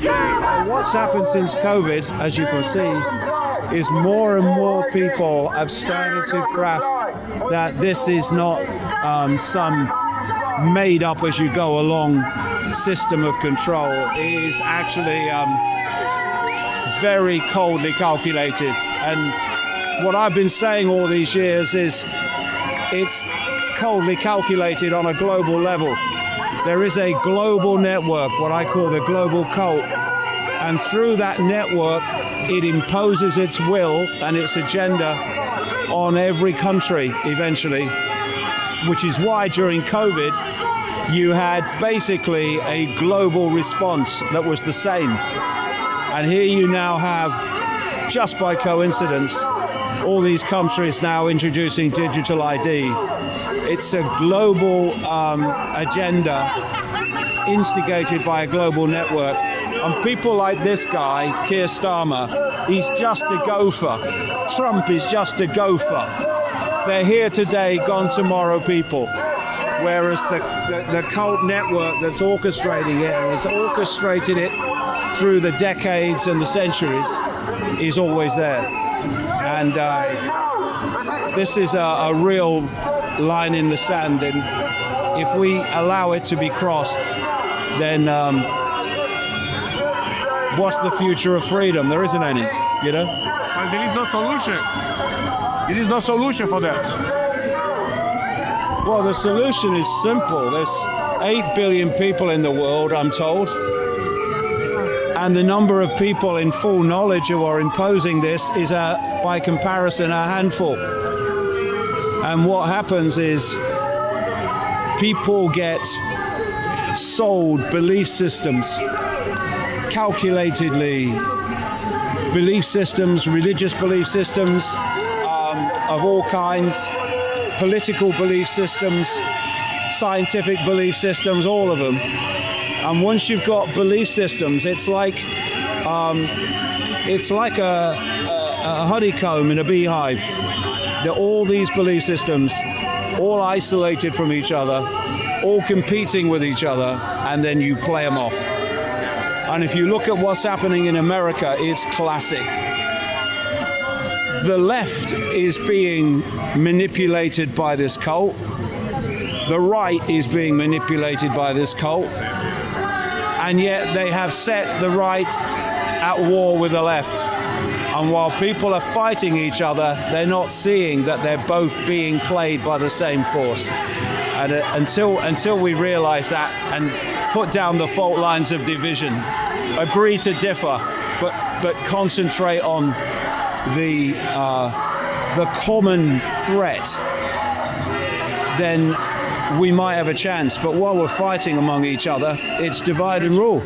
What's happened since COVID, as you can see, is more and more people have started to grasp that this is not some made up as you go along system of control. It is actually very coldly calculated. And what I've been saying all these years is it's coldly calculated on a global level. There is a global network, what I call the global cult. And through that network, it imposes its will and its agenda on every country eventually, which is why during COVID, you had basically a global response that was the same. And here you now have, just by coincidence, all these countries now introducing digital ID. It's a global agenda instigated by a global network. And people like this guy, Keir Starmer, he's just a gopher. Trump is just a gopher. They're here today, gone tomorrow people. Whereas the cult network that's orchestrating it, has orchestrated it through the decades and the centuries, is always there. And this is a real line in the sand. And if we allow it to be crossed, then what's the future of freedom? There isn't any, you know? But there is no solution. There is no solution for that. Well, the solution is simple. There's 8 billion people in the world, I'm told. And the number of people in full knowledge who are imposing this is, by comparison, a handful. And what happens is people get sold belief systems, calculatedly, belief systems, religious belief systems of all kinds, political belief systems, scientific belief systems, all of them. And once you've got belief systems, it's like a honeycomb in a beehive. They're all these belief systems, all isolated from each other, all competing with each other, and then you play them off. And if you look at what's happening in America, it's classic. The left is being manipulated by this cult. The right is being manipulated by this cult. And yet they have set the right at war with the left. And while people are fighting each other, they're not seeing that they're both being played by the same force. And until we realize that and put down the fault lines of division, agree to differ, but concentrate on the common threat, then we might have a chance. But while we're fighting among each other, it's divide and rule.